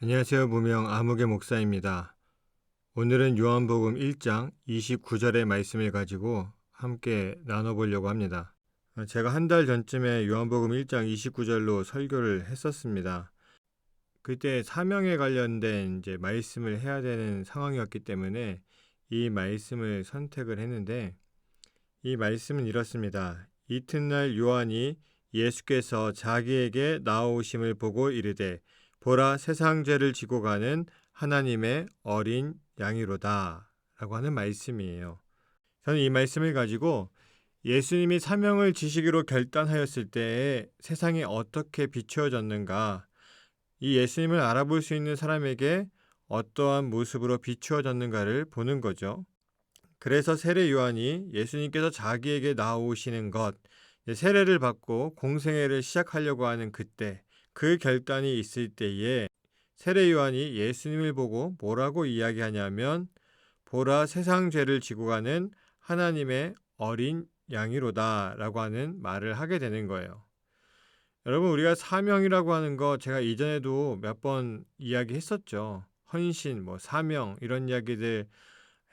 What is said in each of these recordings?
안녕하세요. 무명 아무개 목사입니다. 오늘은 요한복음 1장 29절의 말씀을 가지고 함께 나눠보려고 합니다. 제가 한 달 전쯤에 요한복음 1장 29절로 설교를 했었습니다. 그때 사명에 관련된 이제 말씀을 해야 되는 상황이었기 때문에 이 말씀을 선택을 했는데, 이 말씀은 이렇습니다. 이튿날 요한이 예수께서 자기에게 나오심을 보고 이르되 보라, 세상 죄를 지고 가는 하나님의 어린 양이로다 라고 하는 말씀이에요. 저는 이 말씀을 가지고 예수님이 사명을 지시기로 결단하였을 때에 세상이 어떻게 비추어졌는가, 이 예수님을 알아볼 수 있는 사람에게 어떠한 모습으로 비추어졌는가를 보는 거죠. 그래서 세례 요한이 예수님께서 자기에게 나오시는 것, 세례를 받고 공생애를 시작하려고 하는 그때, 그 결단이 있을 때에 세례 요한이 예수님을 보고 뭐라고 이야기하냐면 보라, 세상 죄를 지고 가는 하나님의 어린 양이로다 라고 하는 말을 하게 되는 거예요. 여러분, 우리가 사명이라고 하는 거 제가 이전에도 몇 번 이야기했었죠. 헌신, 사명 이런 이야기들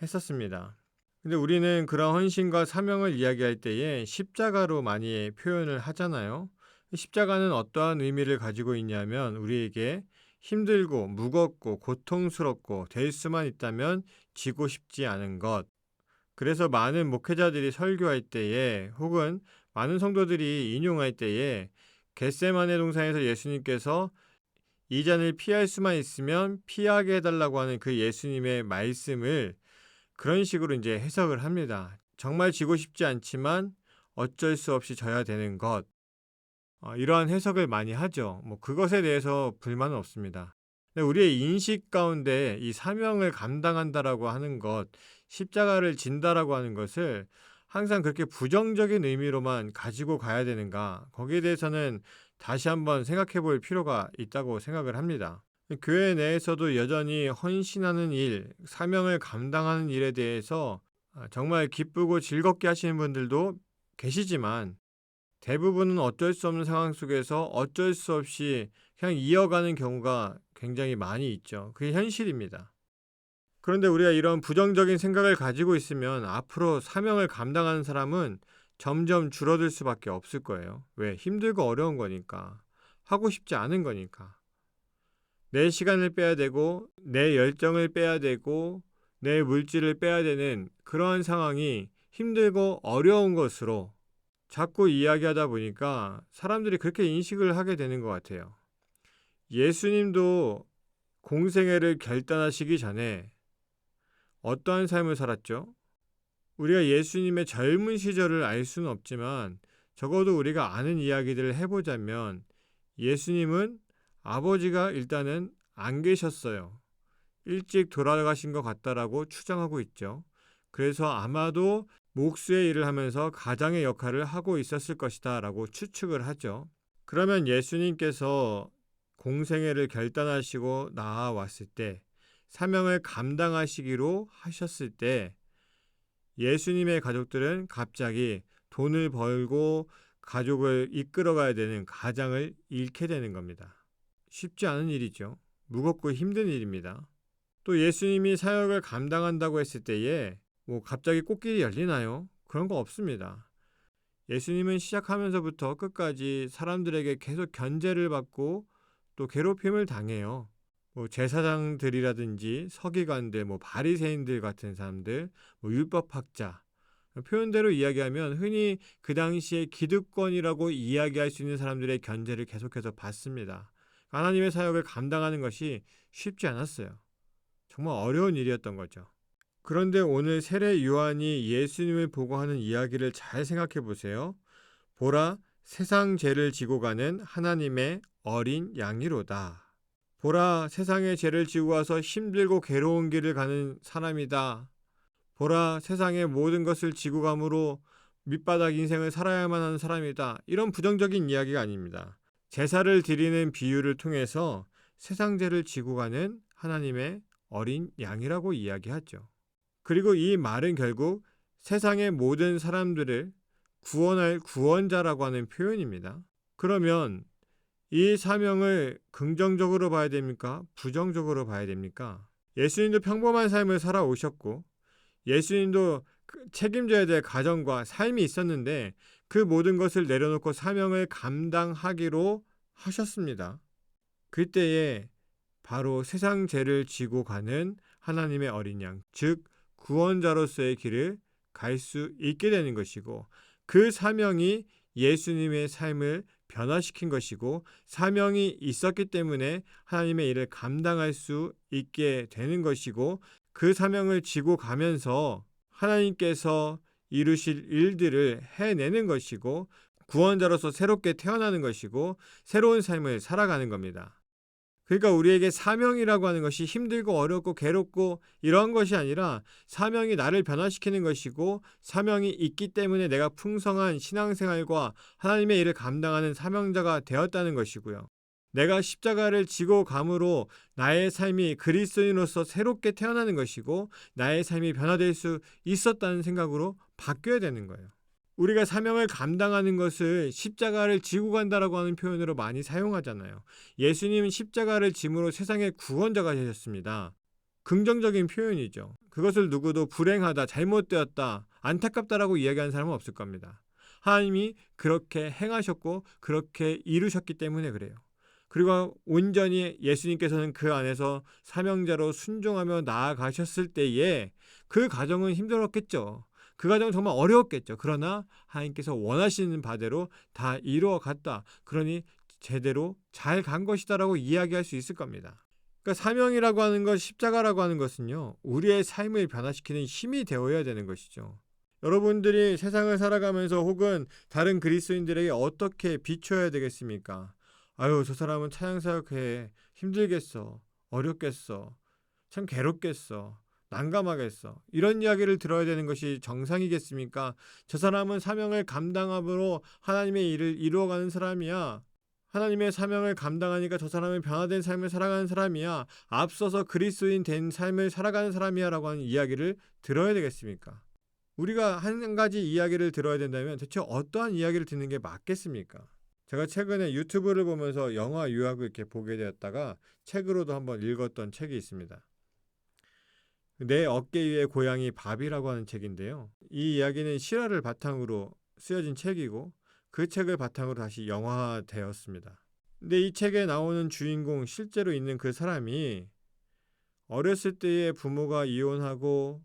했었습니다. 근데 우리는 그런 헌신과 사명을 이야기할 때에 십자가로 많이 표현을 하잖아요. 십자가는 어떠한 의미를 가지고 있냐면 우리에게 힘들고 무겁고 고통스럽고 될 수만 있다면 지고 싶지 않은 것. 그래서 많은 목회자들이 설교할 때에 혹은 많은 성도들이 인용할 때에 겟세마네 동산에서 예수님께서 이 잔을 피할 수만 있으면 피하게 해달라고 하는 그 예수님의 말씀을 그런 식으로 이제 해석을 합니다. 정말 지고 싶지 않지만 어쩔 수 없이 져야 되는 것. 이러한 해석을 많이 하죠. 그것에 대해서 불만은 없습니다. 근데 우리의 인식 가운데 이 사명을 감당한다라고 하는 것, 십자가를 진다라고 하는 것을 항상 그렇게 부정적인 의미로만 가지고 가야 되는가? 거기에 대해서는 다시 한번 생각해 볼 필요가 있다고 생각을 합니다. 교회 내에서도 여전히 헌신하는 일, 사명을 감당하는 일에 대해서 정말 기쁘고 즐겁게 하시는 분들도 계시지만 대부분은 어쩔 수 없는 상황 속에서 어쩔 수 없이 그냥 이어가는 경우가 굉장히 많이 있죠. 그게 현실입니다. 그런데 우리가 이런 부정적인 생각을 가지고 있으면 앞으로 사명을 감당하는 사람은 점점 줄어들 수밖에 없을 거예요. 왜? 힘들고 어려운 거니까. 하고 싶지 않은 거니까. 내 시간을 빼야 되고 내 열정을 빼야 되고 내 물질을 빼야 되는 그러한 상황이 힘들고 어려운 것으로 자꾸 이야기하다 보니까 사람들이 그렇게 인식을 하게 되는 것 같아요. 예수님도 공생애를 결단하시기 전에 어떠한 삶을 살았죠? 우리가 예수님의 젊은 시절을 알 수는 없지만 적어도 우리가 아는 이야기들을 해보자면 예수님은 아버지가 일단은 안 계셨어요. 일찍 돌아가신 것 같다라고 추정하고 있죠. 그래서 아마도 목수의 일을 하면서 가장의 역할을 하고 있었을 것이다 라고 추측을 하죠. 그러면 예수님께서 공생애를 결단하시고 나아왔을 때, 사명을 감당하시기로 하셨을 때 예수님의 가족들은 갑자기 돈을 벌고 가족을 이끌어가야 되는 가장을 잃게 되는 겁니다. 쉽지 않은 일이죠. 무겁고 힘든 일입니다. 또 예수님이 사역을 감당한다고 했을 때에 갑자기 꽃길이 열리나요? 그런 거 없습니다. 예수님은 시작하면서부터 끝까지 사람들에게 계속 견제를 받고 또 괴롭힘을 당해요. 제사장들이라든지 서기관들, 바리새인들 같은 사람들, 율법학자, 표현대로 이야기하면 흔히 그 당시에 기득권이라고 이야기할 수 있는 사람들의 견제를 계속해서 받습니다. 하나님의 사역을 감당하는 것이 쉽지 않았어요. 정말 어려운 일이었던 거죠. 그런데 오늘 세례 요한이 예수님을 보고 하는 이야기를 잘 생각해 보세요. 보라, 세상 죄를 지고 가는 하나님의 어린 양이로다. 보라, 세상의 죄를 지고 와서 힘들고 괴로운 길을 가는 사람이다. 보라, 세상의 모든 것을 지고 감으로 밑바닥 인생을 살아야만 하는 사람이다. 이런 부정적인 이야기가 아닙니다. 제사를 드리는 비유를 통해서 세상 죄를 지고 가는 하나님의 어린 양이라고 이야기하죠. 그리고 이 말은 결국 세상의 모든 사람들을 구원할 구원자라고 하는 표현입니다. 그러면 이 사명을 긍정적으로 봐야 됩니까? 부정적으로 봐야 됩니까? 예수님도 평범한 삶을 살아오셨고 예수님도 책임져야 될 가정과 삶이 있었는데 그 모든 것을 내려놓고 사명을 감당하기로 하셨습니다. 그때에 바로 세상 죄를 지고 가는 하나님의 어린 양, 즉 구원자로서의 길을 갈 수 있게 되는 것이고 그 사명이 예수님의 삶을 변화시킨 것이고 사명이 있었기 때문에 하나님의 일을 감당할 수 있게 되는 것이고 그 사명을 지고 가면서 하나님께서 이루실 일들을 해내는 것이고 구원자로서 새롭게 태어나는 것이고 새로운 삶을 살아가는 겁니다. 그러니까 우리에게 사명이라고 하는 것이 힘들고 어렵고 괴롭고 이런 것이 아니라 사명이 나를 변화시키는 것이고 사명이 있기 때문에 내가 풍성한 신앙생활과 하나님의 일을 감당하는 사명자가 되었다는 것이고요. 내가 십자가를 지고 감으로 나의 삶이 그리스도인으로서 새롭게 태어나는 것이고 나의 삶이 변화될 수 있었다는 생각으로 바뀌어야 되는 거예요. 우리가 사명을 감당하는 것을 십자가를 지고 간다라고 하는 표현으로 많이 사용하잖아요. 예수님은 십자가를 짐으로 세상의 구원자가 되셨습니다. 긍정적인 표현이죠. 그것을 누구도 불행하다, 잘못되었다, 안타깝다라고 이야기하는 사람은 없을 겁니다. 하나님이 그렇게 행하셨고 그렇게 이루셨기 때문에 그래요. 그리고 온전히 예수님께서는 그 안에서 사명자로 순종하며 나아가셨을 때에 그 과정은 힘들었겠죠. 그 과정은 정말 어려웠겠죠. 그러나 하나님께서 원하시는 바대로 다 이루어갔다. 그러니 제대로 잘 간 것이다라고 이야기할 수 있을 겁니다. 그러니까 사명이라고 하는 것, 십자가라고 하는 것은요. 우리의 삶을 변화시키는 힘이 되어야 되는 것이죠. 여러분들이 세상을 살아가면서 혹은 다른 그리스도인들에게 어떻게 비춰야 되겠습니까? 아유, 저 사람은 찬양사역해. 힘들겠어. 어렵겠어. 참 괴롭겠어. 난감하겠어. 이런 이야기를 들어야 되는 것이 정상이겠습니까? 저 사람은 사명을 감당함으로 하나님의 일을 이루어가는 사람이야. 하나님의 사명을 감당하니까 저 사람은 변화된 삶을 살아가는 사람이야. 앞서서 그리스도인 된 삶을 살아가는 사람이야 라고 하는 이야기를 들어야 되겠습니까? 우리가 한 가지 이야기를 들어야 된다면 대체 어떠한 이야기를 듣는 게 맞겠습니까? 제가 최근에 유튜브를 보면서 영화 유학을 이렇게 보게 되었다가 책으로도 한번 읽었던 책이 있습니다. 내 어깨 위의 고양이 밥이라고 하는 책인데요. 이 이야기는 실화를 바탕으로 쓰여진 책이고 그 책을 바탕으로 다시 영화되었습니다. 근데 이 책에 나오는 주인공, 실제로 있는 그 사람이 어렸을 때의 부모가 이혼하고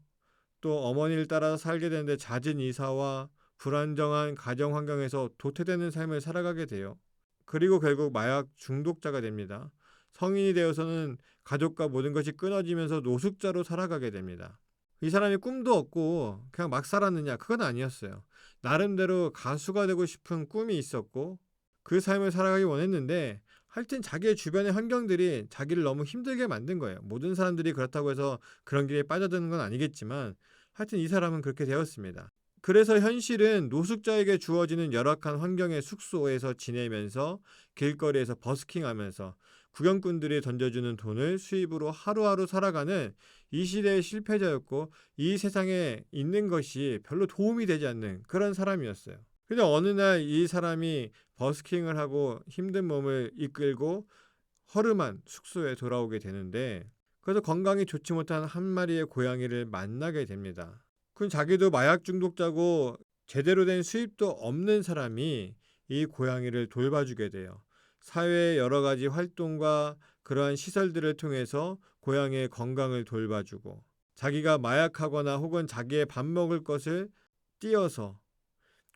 또 어머니를 따라 살게 되는데 잦은 이사와 불안정한 가정 환경에서 도태되는 삶을 살아가게 돼요. 그리고 결국 마약 중독자가 됩니다. 성인이 되어서는 가족과 모든 것이 끊어지면서 노숙자로 살아가게 됩니다. 이 사람이 꿈도 없고 그냥 막 살았느냐? 그건 아니었어요. 나름대로 가수가 되고 싶은 꿈이 있었고 그 삶을 살아가기 원했는데 하여튼 자기의 주변의 환경들이 자기를 너무 힘들게 만든 거예요. 모든 사람들이 그렇다고 해서 그런 길에 빠져드는 건 아니겠지만 하여튼 이 사람은 그렇게 되었습니다. 그래서 현실은 노숙자에게 주어지는 열악한 환경의 숙소에서 지내면서 길거리에서 버스킹하면서 구경꾼들이 던져주는 돈을 수입으로 하루하루 살아가는 이 시대의 실패자였고 이 세상에 있는 것이 별로 도움이 되지 않는 그런 사람이었어요. 근데 어느 날 이 사람이 버스킹을 하고 힘든 몸을 이끌고 허름한 숙소에 돌아오게 되는데 그래서 건강이 좋지 못한 한 마리의 고양이를 만나게 됩니다. 그럼 자기도 마약 중독자고 제대로 된 수입도 없는 사람이 이 고양이를 돌봐주게 돼요. 사회의 여러 가지 활동과 그러한 시설들을 통해서 고양이의 건강을 돌봐주고 자기가 마약하거나 혹은 자기의 밥 먹을 것을 띄어서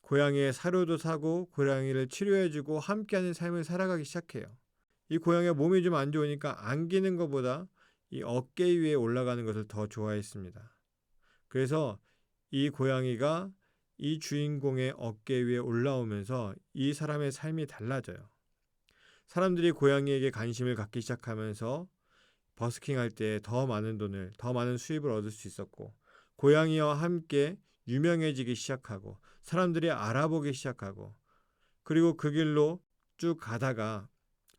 고양이의 사료도 사고 고양이를 치료해주고 함께하는 삶을 살아가기 시작해요. 이 고양이가 몸이 좀 안 좋으니까 안기는 것보다 이 어깨 위에 올라가는 것을 더 좋아했습니다. 그래서 이 고양이가 이 주인공의 어깨 위에 올라오면서 이 사람의 삶이 달라져요. 사람들이 고양이에게 관심을 갖기 시작하면서 버스킹할 때 더 많은 돈을, 더 많은 수입을 얻을 수 있었고 고양이와 함께 유명해지기 시작하고 사람들이 알아보기 시작하고 그리고 그 길로 쭉 가다가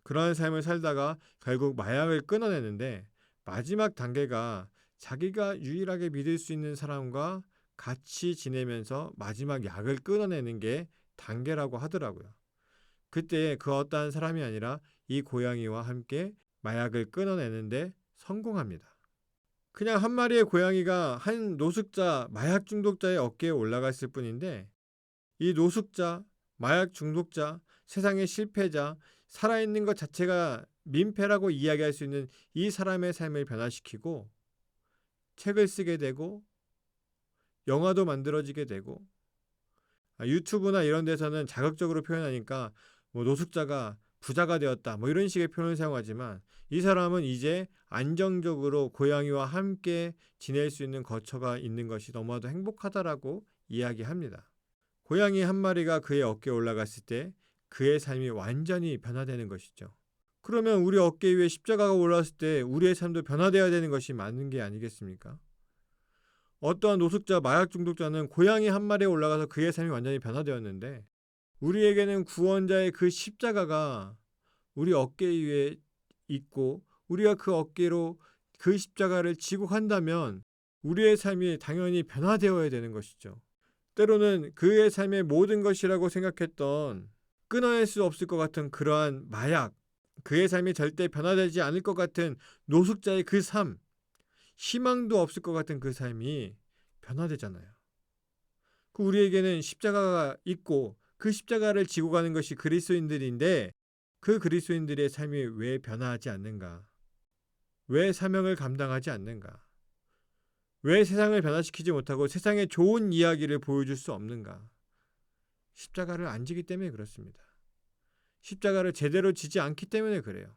그러한 삶을 살다가 결국 마약을 끊어내는데 마지막 단계가 자기가 유일하게 믿을 수 있는 사람과 같이 지내면서 마지막 약을 끊어내는 게 단계라고 하더라고요. 그때 그 어떠한 사람이 아니라 이 고양이와 함께 마약을 끊어내는데 성공합니다. 그냥 한 마리의 고양이가 한 노숙자, 마약 중독자의 어깨에 올라갔을 뿐인데 이 노숙자, 마약 중독자, 세상의 실패자, 살아있는 것 자체가 민폐라고 이야기할 수 있는 이 사람의 삶을 변화시키고 책을 쓰게 되고 영화도 만들어지게 되고 유튜브나 이런 데서는 자극적으로 표현하니까 뭐 노숙자가 부자가 되었다 뭐 이런 식의 표현을 사용하지만 이 사람은 이제 안정적으로 고양이와 함께 지낼 수 있는 거처가 있는 것이 너무나도 행복하다라고 이야기합니다. 고양이 한 마리가 그의 어깨에 올라갔을 때 그의 삶이 완전히 변화되는 것이죠. 그러면 우리 어깨 위에 십자가가 올라왔을 때 우리의 삶도 변화되어야 되는 것이 맞는 게 아니겠습니까? 어떠한 노숙자, 마약 중독자는 고양이 한 마리에 올라가서 그의 삶이 완전히 변화되었는데 우리에게는 구원자의 그 십자가가 우리 어깨 위에 있고 우리가 그 어깨로 그 십자가를 지고 간다면 우리의 삶이 당연히 변화되어야 되는 것이죠. 때로는 그의 삶의 모든 것이라고 생각했던 끊어낼 수 없을 것 같은 그러한 마약, 그의 삶이 절대 변화되지 않을 것 같은 노숙자의 그 삶, 희망도 없을 것 같은 그 삶이 변화되잖아요. 우리에게는 십자가가 있고 그 십자가를 지고 가는 것이 그리스도인들인데 그 그리스도인들의 삶이 왜 변화하지 않는가? 왜 사명을 감당하지 않는가? 왜 세상을 변화시키지 못하고 세상에 좋은 이야기를 보여줄 수 없는가? 십자가를 안 지기 때문에 그렇습니다. 십자가를 제대로 지지 않기 때문에 그래요.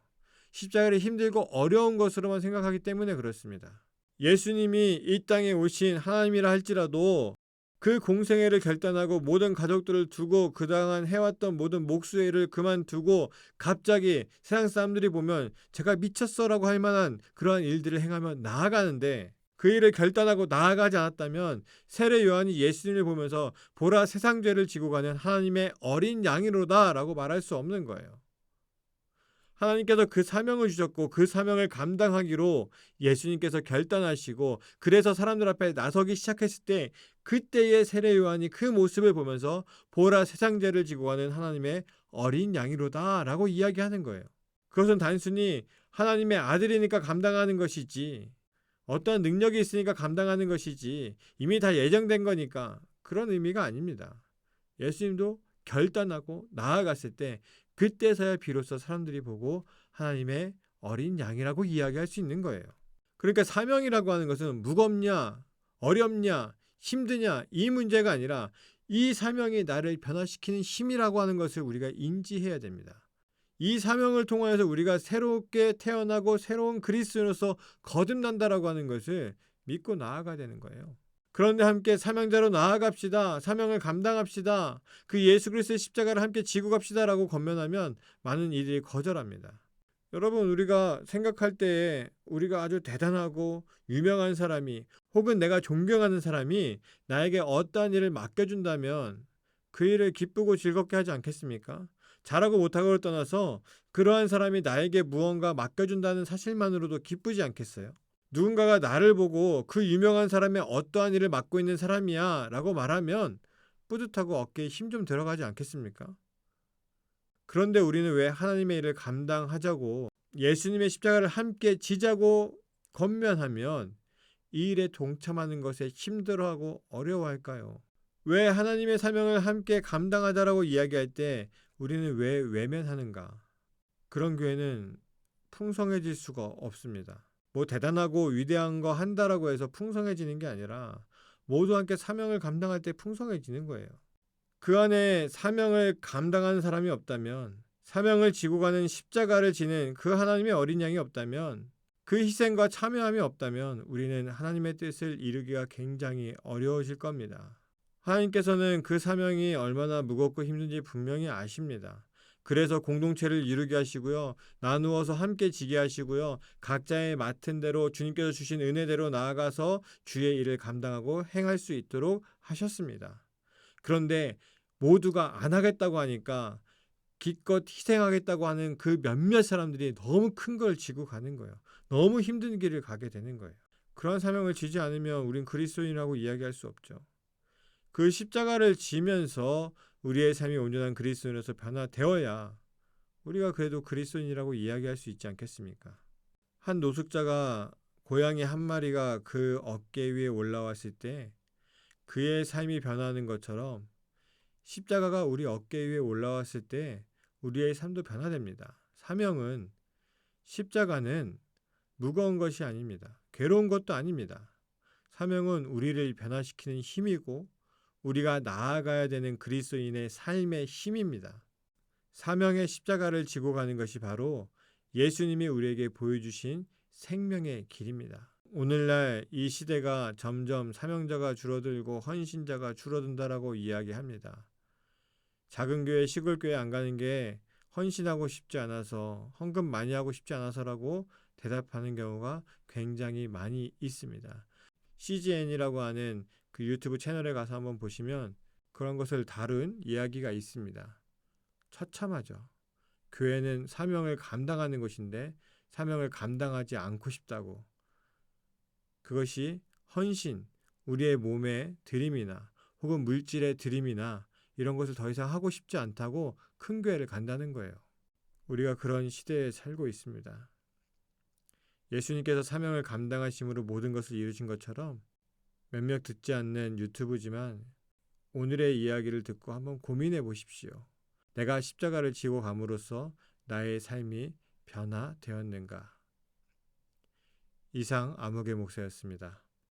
십자가를 힘들고 어려운 것으로만 생각하기 때문에 그렇습니다. 예수님이 이 땅에 오신 하나님이라 할지라도 그 공생애를 결단하고 모든 가족들을 두고 그동안 해왔던 모든 목수일을 그만두고 갑자기 세상 사람들이 보면 제가 미쳤어라고 할 만한 그러한 일들을 행하며 나아가는데 그 일을 결단하고 나아가지 않았다면 세례 요한이 예수님을 보면서 보라 세상 죄를 지고 가는 하나님의 어린 양이로다 라고 말할 수 없는 거예요. 하나님께서 그 사명을 주셨고 그 사명을 감당하기로 예수님께서 결단하시고 그래서 사람들 앞에 나서기 시작했을 때 그때의 세례 요한이 그 모습을 보면서 보라 세상 죄를 지고 가는 하나님의 어린 양이로다 라고 이야기하는 거예요. 그것은 단순히 하나님의 아들이니까 감당하는 것이지 어떠한 능력이 있으니까 감당하는 것이지 이미 다 예정된 거니까 그런 의미가 아닙니다. 예수님도 결단하고 나아갔을 때 그때서야 비로소 사람들이 보고 하나님의 어린 양이라고 이야기할 수 있는 거예요. 그러니까 사명이라고 하는 것은 무겁냐, 어렵냐, 힘드냐 이 문제가 아니라 이 사명이 나를 변화시키는 힘이라고 하는 것을 우리가 인지해야 됩니다. 이 사명을 통하여서 우리가 새롭게 태어나고 새로운 그리스도인으로서 거듭난다라고 하는 것을 믿고 나아가야 되는 거예요. 그런데 함께 사명자로 나아갑시다. 사명을 감당합시다. 그 예수 그리스도의 십자가를 함께 지고 갑시다라고 권면하면 많은 이들이 거절합니다. 여러분 우리가 생각할 때에 우리가 아주 대단하고 유명한 사람이 혹은 내가 존경하는 사람이 나에게 어떠한 일을 맡겨준다면 그 일을 기쁘고 즐겁게 하지 않겠습니까? 잘하고 못하고를 떠나서 그러한 사람이 나에게 무언가 맡겨준다는 사실만으로도 기쁘지 않겠어요? 누군가가 나를 보고 그 유명한 사람이 어떠한 일을 맡고 있는 사람이야 라고 말하면 뿌듯하고 어깨에 힘 좀 들어가지 않겠습니까? 그런데 우리는 왜 하나님의 일을 감당하자고 예수님의 십자가를 함께 지자고 권면하면 이 일에 동참하는 것에 힘들어하고 어려워할까요? 왜 하나님의 사명을 함께 감당하자라고 이야기할 때 우리는 왜 외면하는가? 그런 교회는 풍성해질 수가 없습니다. 뭐 대단하고 위대한 거 한다라고 해서 풍성해지는 게 아니라 모두 함께 사명을 감당할 때 풍성해지는 거예요. 그 안에 사명을 감당하는 사람이 없다면, 사명을 지고 가는 십자가를 지는 그 하나님의 어린 양이 없다면, 그 희생과 참여함이 없다면 우리는 하나님의 뜻을 이루기가 굉장히 어려워질 겁니다. 하나님께서는 그 사명이 얼마나 무겁고 힘든지 분명히 아십니다. 그래서 공동체를 이루게 하시고요. 나누어서 함께 지게 하시고요. 각자의 맡은 대로 주님께서 주신 은혜대로 나아가서 주의 일을 감당하고 행할 수 있도록 하셨습니다. 그런데 모두가 안 하겠다고 하니까 기껏 희생하겠다고 하는 그 몇몇 사람들이 너무 큰 걸 지고 가는 거예요. 너무 힘든 길을 가게 되는 거예요. 그런 사명을 지지 않으면 우린 그리스도인이라고 이야기할 수 없죠. 그 십자가를 지면서 우리의 삶이 온전한 그리스도인으로서 변화되어야 우리가 그래도 그리스도인이라고 이야기할 수 있지 않겠습니까? 한 노숙자가 고양이 한 마리가 그 어깨 위에 올라왔을 때 그의 삶이 변하는 것처럼 십자가가 우리 어깨 위에 올라왔을 때 우리의 삶도 변화됩니다. 십자가는 무거운 것이 아닙니다. 괴로운 것도 아닙니다. 사명은 우리를 변화시키는 힘이고 우리가 나아가야 되는 그리스도인의 삶의 힘입니다. 사명의 십자가를 지고 가는 것이 바로 예수님이 우리에게 보여주신 생명의 길입니다. 오늘날 이 시대가 점점 사명자가 줄어들고 헌신자가 줄어든다라고 이야기합니다. 작은 교회, 시골 교회 안 가는 게 헌신하고 싶지 않아서, 헌금 많이 하고 싶지 않아서라고 대답하는 경우가 굉장히 많이 있습니다. CGN이라고 하는 그 유튜브 채널에 가서 한번 보시면 그런 것을 다룬 이야기가 있습니다. 처참하죠. 교회는 사명을 감당하는 것인데 사명을 감당하지 않고 싶다고. 그것이 헌신, 우리의 몸의 드림이나 혹은 물질의 드림이나 이런 것을 더 이상 하고 싶지 않다고 큰 교회를 간다는 거예요. 우리가 그런 시대에 살고 있습니다. 예수님께서 사명을 감당하심으로 모든 것을 이루신 것처럼 몇몇 듣지 않는 유튜브지만 오늘의 이야기를 듣고 한번 고민해 보십시오. 내가 십자가를 지고 감으로써 나의 삶이 변화되었는가? 이상 아무개 목사였습니다.